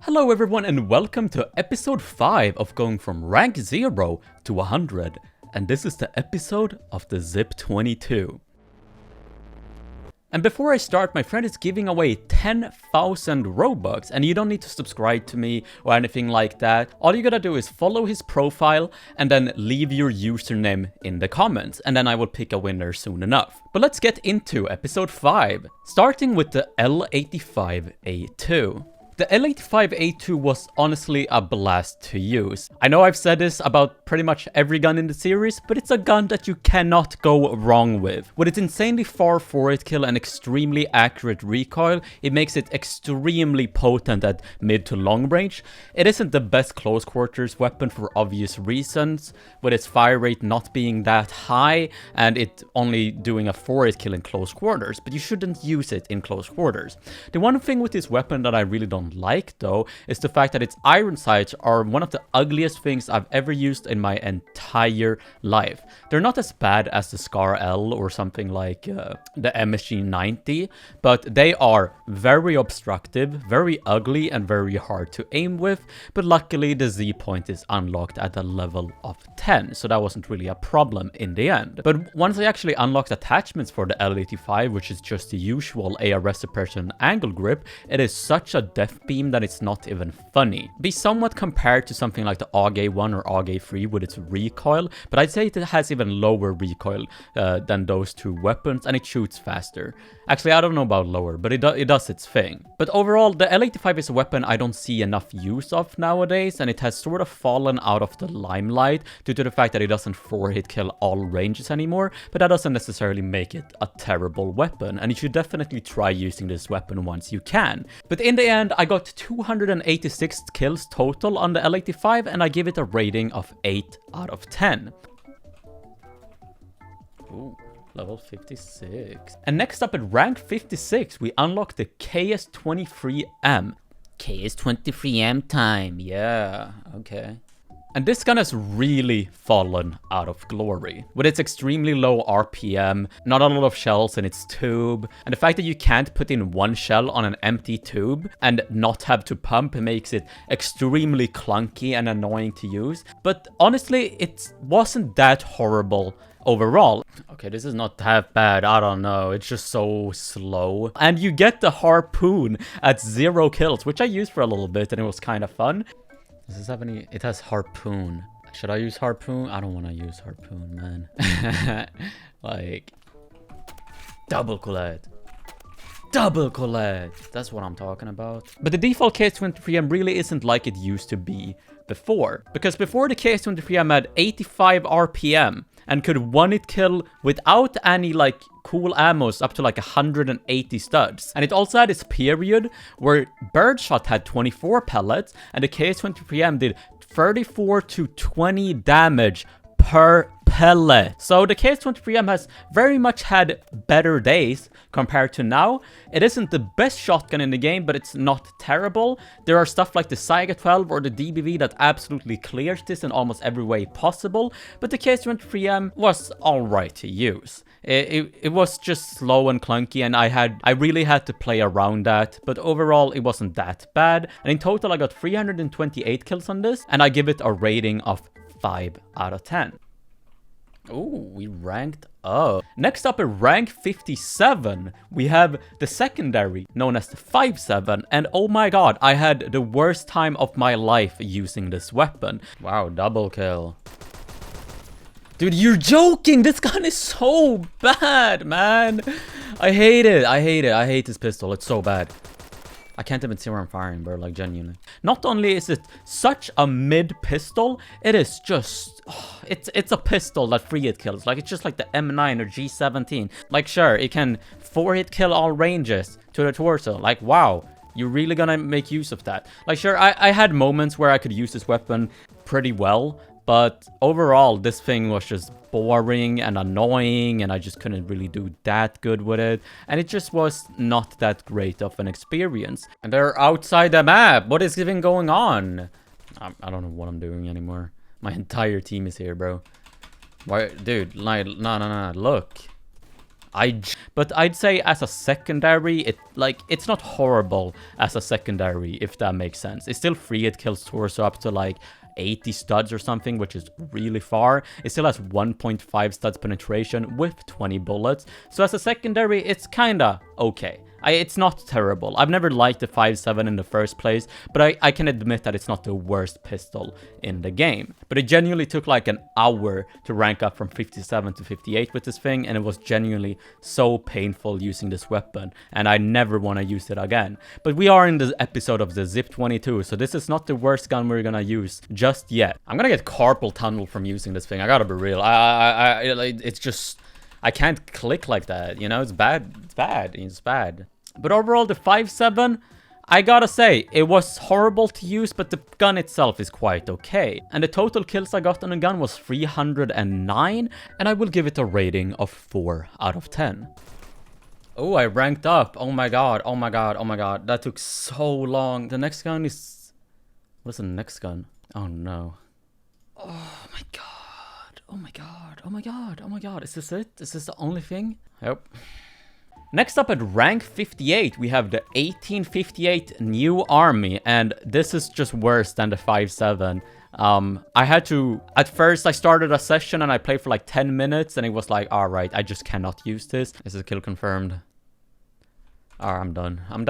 Hello everyone and welcome to episode 5 of going from rank 0 to 100. And this is the episode of the ZIP-22. And before I start, my friend is giving away 10,000 Robux, and you don't need to subscribe to me or anything like that. All you gotta do is follow his profile and then leave your username in the comments, and then I will pick a winner soon enough. But let's get into episode 5, starting with the L85A2. The L85A2 was honestly a blast to use. I know I've said this about pretty much every gun in the series, but it's a gun that you cannot go wrong with. With its insanely far forward kill and extremely accurate recoil, it makes it extremely potent at mid to long range. It isn't the best close quarters weapon for obvious reasons, with its fire rate not being that high and it only doing a forward kill in close quarters, but you shouldn't use it in close quarters. The one thing with this weapon that I really don't like though is the fact that its iron sights are one of the ugliest things I've ever used in my entire life. They're not as bad as the Scar L or something like the MSG-90, but they are very obstructive, very ugly, and very hard to aim with. But luckily the Z point is unlocked at a level of 10, so that wasn't really a problem in the end. But once I actually unlocked attachments for the L85, which is just the usual ARS suppression angle grip, it is such a death beam that it's not even funny. Be somewhat compared to something like the AUG-1 or AUG-3 with its recoil, but I'd say it has even lower recoil than those two weapons, and it shoots faster. Actually, I don't know about lower, but it does its thing. But overall, the L85 is a weapon I don't see enough use of nowadays, and it has sort of fallen out of the limelight due to the fact that it doesn't 4-hit kill all ranges anymore, but that doesn't necessarily make it a terrible weapon, and you should definitely try using this weapon once you can. But in the end, I got 286 kills total on the L85, and I give it a rating of 8 out of 10. Ooh. Level 56. And next up at rank 56, we unlock the KS-23M. KS-23M time, yeah, okay. And this gun has really fallen out of glory. With its extremely low RPM, not a lot of shells in its tube, and the fact that you can't put in one shell on an empty tube and not have to pump makes it extremely clunky and annoying to use. But honestly, it wasn't that horrible overall. Okay, this is not that bad, I don't know, it's just so slow. And you get the harpoon at 0 kills, which I used for a little bit and it was kind of fun. Does this have any? It has harpoon. Should I use harpoon? I don't want to use harpoon, man. Like, double collet. Double collet. That's what I'm talking about. But the default KS-23M really isn't like it used to be before. Because before the KS-23M had 85 RPM and could one-hit kill without any like cool ammos up to like 180 studs. And it also had its period where Birdshot had 24 pellets and the KS-23M did 34 to 20 damage per pellet. So the KS-23M has very much had better days compared to now. It isn't the best shotgun in the game, but it's not terrible. There are stuff like the Saiga 12 or the DBV that absolutely clears this in almost every way possible, but the KS-23M was alright to use. It was just slow and clunky, and I really had to play around that, but overall it wasn't that bad. And in total I got 328 kills on this, and I give it a rating of 5 out of 10. Ooh, we ranked up. Next up at rank 57, we have the secondary, known as the 5.7, and oh my god, I had the worst time of my life using this weapon. Wow, double kill. Dude, you're joking! This gun is so bad, man! I hate it, I hate it, I hate this pistol, it's so bad. I can't even see where I'm firing, bro, like genuinely. Not only is it such a mid pistol, it is just, it's a pistol that 3-hit kills. Like, it's just like the M9 or G17. Like, sure, it can 4-hit kill all ranges to the torso. Like, wow, you're really gonna make use of that. Like, sure, I had moments where I could use this weapon pretty well, but overall, this thing was just boring and annoying, and I just couldn't really do that good with it. And it just was not that great of an experience. And they're outside the map. What is even going on? I don't know what I'm doing anymore. My entire team is here, bro. Why, dude, like, no, look. But I'd say as a secondary, it's not horrible as a secondary, if that makes sense. It's still free. It kills torso up to like 80 studs or something, which is really far. It still has 1.5 studs penetration with 20 bullets. So as a secondary, it's kinda okay. It's not terrible. I've never liked the 5.7 in the first place, but I can admit that it's not the worst pistol in the game. But it genuinely took like an hour to rank up from 57 to 58 with this thing, and it was genuinely so painful using this weapon, and I never want to use it again. But we are in the episode of the ZIP-22, so this is not the worst gun we're gonna use just yet. I'm gonna get carpal tunnel from using this thing. I gotta be real. It's just, I can't click like that, you know? It's bad. It's bad. It's bad. But overall, the 5.7, I gotta say, it was horrible to use, but the gun itself is quite okay. And the total kills I got on the gun was 309, and I will give it a rating of 4 out of 10. Oh, I ranked up. Oh my god, oh my god, oh my god. That took so long. The next gun is... What's the next gun? Oh no. Oh my god. Oh my god. Oh my god. Oh my god. Is this it? Is this the only thing? Yep. Next up at rank 58, we have the 1858 New Army, and this is just worse than the 5.7. I had to, at first I started a session and I played for like 10 minutes and it was like, all right, I just cannot use this. This is kill confirmed. I'm done. And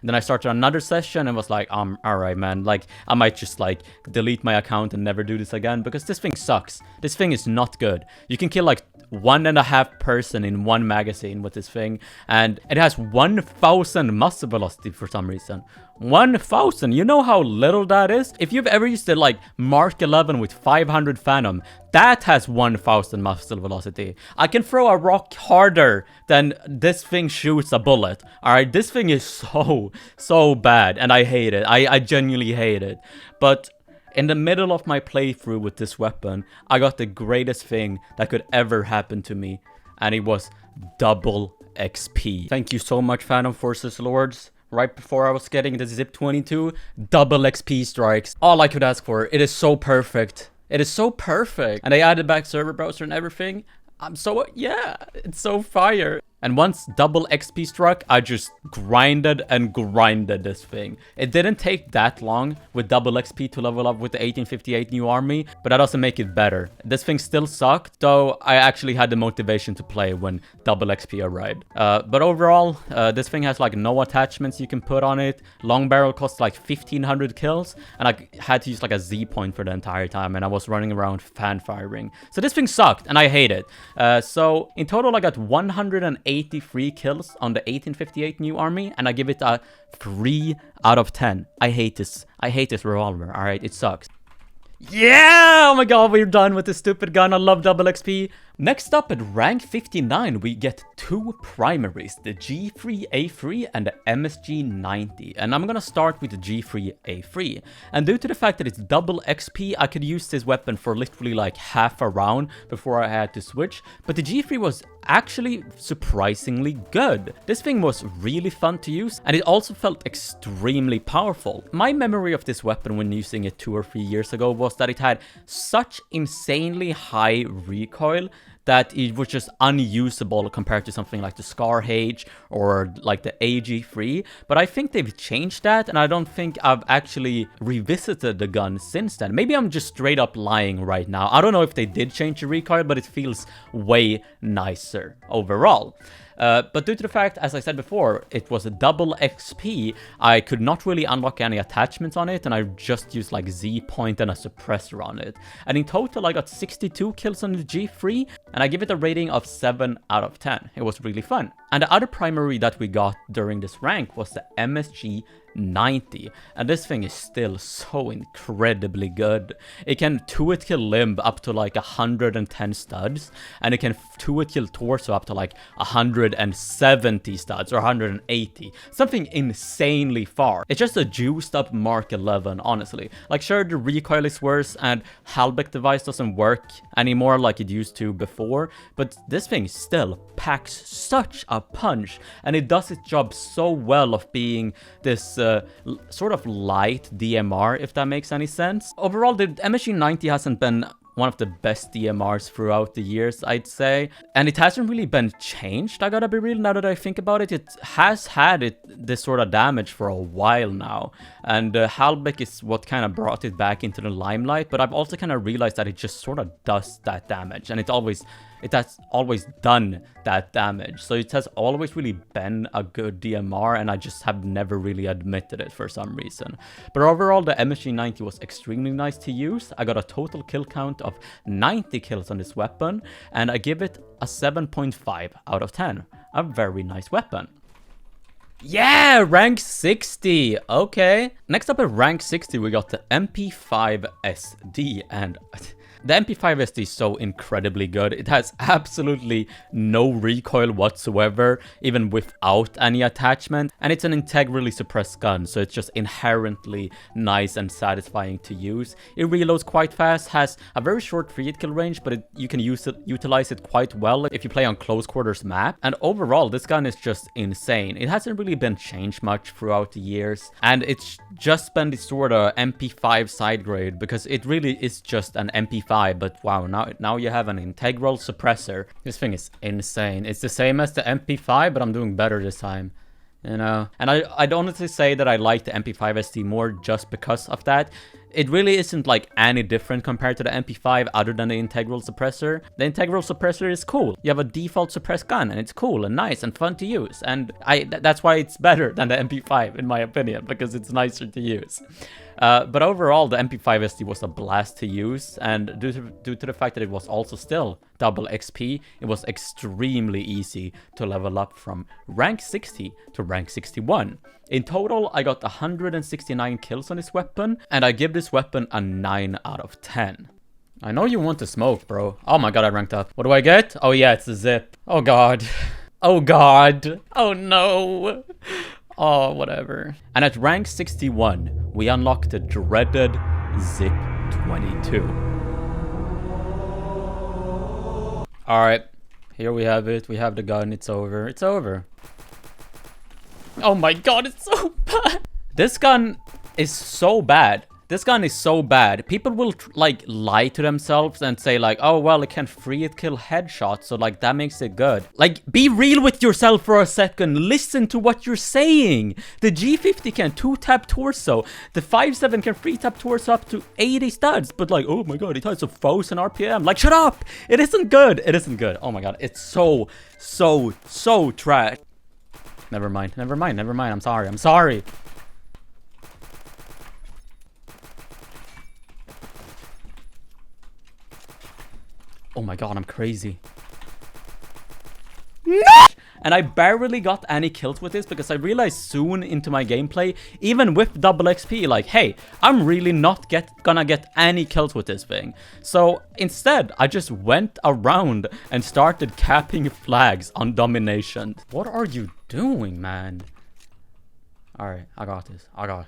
then I started another session and was like, all right, man, like, I might just like delete my account and never do this again because this thing sucks. This thing is not good. You can kill like 1.5 person in one magazine with this thing, and it has 1,000 muzzle velocity for some reason. 1,000, you know how little that is? If you've ever used it like Mark 11 with 500 Phantom, that has 1,000 muzzle velocity. I can throw a rock harder than this thing shoots a bullet. Alright, this thing is so bad, and I hate it. I genuinely hate it. But in the middle of my playthrough with this weapon, I got the greatest thing that could ever happen to me, and it was double XP. Thank you so much, Phantom Forces Lords. Right before I was getting the ZIP-22, double XP strikes. All I could ask for. It is so perfect. It is so perfect. And they added back server browser and everything. Yeah, it's so fire. And once double XP struck, I just grinded and grinded this thing. It didn't take that long with double XP to level up with the 1858 New Army, but that doesn't make it better. This thing still sucked, though I actually had the motivation to play when double XP arrived. But overall, this thing has like no attachments you can put on it. Long barrel costs like 1,500 kills, and I had to use like a Z point for the entire time, and I was running around fan firing. So this thing sucked, and I hate it. So in total, I got 183 kills on the 1858 New Army, and I give it a 3 out of 10. I hate this revolver. All right, it sucks. Yeah! Oh my god, we're done with this stupid gun. I love double XP. Next up at rank 59, we get 2 primaries, the G3A3 and the MSG90. And I'm gonna start with the G3A3. And due to the fact that it's double XP, I could use this weapon for literally like half a round before I had to switch. But the G3 was actually surprisingly good. This thing was really fun to use, and it also felt extremely powerful. My memory of this weapon when using it 2 or 3 years ago was that it had such insanely high recoil that it was just unusable compared to something like the Scar H or like the AG3. But I think they've changed that, and I don't think I've actually revisited the gun since then. Maybe I'm just straight up lying right now. I don't know if they did change the recoil, but it feels way nicer overall. But due to the fact, as I said before, it was a double XP, I could not really unlock any attachments on it, and I just used like Z point and a suppressor on it. And in total, I got 62 kills on the G3, and I give it a rating of 7 out of 10. It was really fun. And the other primary that we got during this rank was the MSG90, and this thing is still so incredibly good. It can 2-hit kill limb up to like 110 studs, and it can 2-hit kill torso up to like 170 studs or 180. Something insanely far. It's just a juiced up Mark 11, honestly. Like, sure, the recoil is worse and Halbeck device doesn't work anymore like it used to before, but this thing still packs such a punch, and it does its job so well of being this sort of light DMR, if that makes any sense. Overall, the MSG90 hasn't been one of the best DMRs throughout the years, I'd say. And it hasn't really been changed, I gotta be real, now that I think about it. It has had this sort of damage for a while now. And Halbeck is what kind of brought it back into the limelight. But I've also kind of realized that it just sort of does that damage. And it has always done that damage. So it has always really been a good DMR, and I just have never really admitted it for some reason. But overall, the MSG-90 was extremely nice to use. I got a total kill count of 90 kills on this weapon, and I give it a 7.5 out of 10. A very nice weapon. Yeah, rank 60. Okay. Next up at rank 60, we got the MP5 SD, and the MP5 SD is so incredibly good. It has absolutely no recoil whatsoever, even without any attachment. And it's an integrally suppressed gun, so it's just inherently nice and satisfying to use. It reloads quite fast, has a very short free hit kill range, but you can utilize it quite well if you play on close quarters map. And overall, this gun is just insane. It hasn't really been changed much throughout the years, and it's just been the sort of MP5 side grade, because it really is just an MP5. But wow, now you have an integral suppressor. This thing is insane. It's the same as the MP5, but I'm doing better this time, you know. And I'd honestly say that I like the MP5 SD more just because of that. It really isn't like any different compared to the MP5 other than the integral suppressor. The integral suppressor is cool. You have a default suppressed gun, and it's cool and nice and fun to use. And that's why it's better than the MP5 in my opinion, because it's nicer to use. But overall, the MP5 SD was a blast to use, and due to the fact that it was also still double XP, it was extremely easy to level up from rank 60 to rank 61. In total, I got 169 kills on this weapon, and I give this weapon a 9 out of 10. I know you want to smoke, bro. Oh my god, I ranked up. What do I get? Oh yeah, it's a zip. Oh god. Oh god. Oh no. Oh, whatever. And at rank 61, we unlock the dreaded ZIP-22. Alright, here we have it. We have the gun. It's over. It's over. Oh my god, it's so bad. This gun is so bad. This gun is so bad. People will like lie to themselves and say like, oh well, it can free hit kill headshots, so like that makes it good. Like, be real with yourself for a second. Listen to what you're saying. The G50 can 2-tap torso. The 5.7 can 3-tap torso up to 80 studs. But like, oh my god, it has 1,000 RPM. Like, shut up. It isn't good. It isn't good. Oh my god, it's so trash. Never mind. I'm sorry. Oh my god, I'm crazy. No! And I barely got any kills with this because I realized soon into my gameplay, even with double XP, like, hey, I'm really not gonna get any kills with this thing. So instead, I just went around and started capping flags on domination. What are you doing, man? Alright, I got this. I got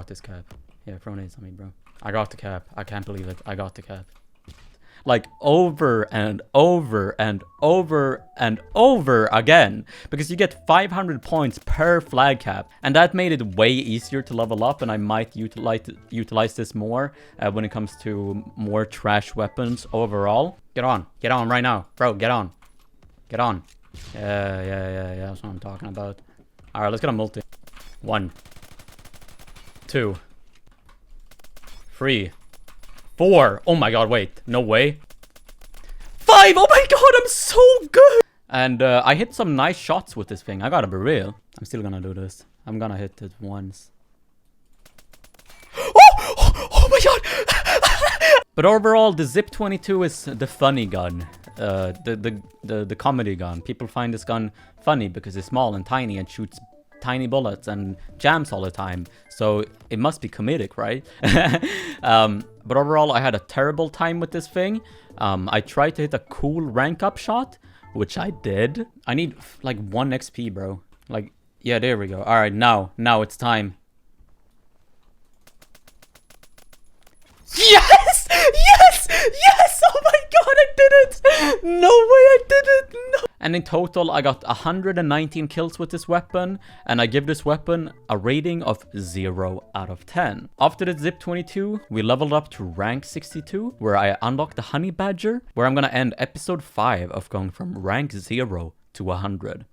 this cap. Yeah, throw nades on me, bro. I got the cap. I can't believe it. I got the cap. Like over and over and over and over again, because you get 500 points per flag cap, and that made it way easier to level up, and I might utilize this more when it comes to more trash weapons overall. Get on right now, bro. Get on. Yeah, that's what I'm talking about. All right, let's get a multi. 1, 2, 3, 4. Oh my god, wait. No way. 5. Oh my god, I'm so good. And I hit some nice shots with this thing. I gotta be real. I'm still gonna do this. I'm gonna hit it once. Oh my god. But overall, the ZIP-22 is the funny gun. The comedy gun. People find this gun funny because it's small and tiny and shoots tiny bullets and jams all the time, so it must be comedic, right? But overall, I had a terrible time with this thing. I tried to hit a cool rank up shot, which I did. I need like 1 XP, bro. Like, yeah, there we go. All right, now it's time. Yes! Oh my god, I did it! No way, I did it! No. And in total, I got 119 kills with this weapon, and I give this weapon a rating of 0 out of 10. After the ZIP-22, we leveled up to rank 62, where I unlocked the Honey Badger, where I'm gonna end episode 5 of going from rank 0 to 100.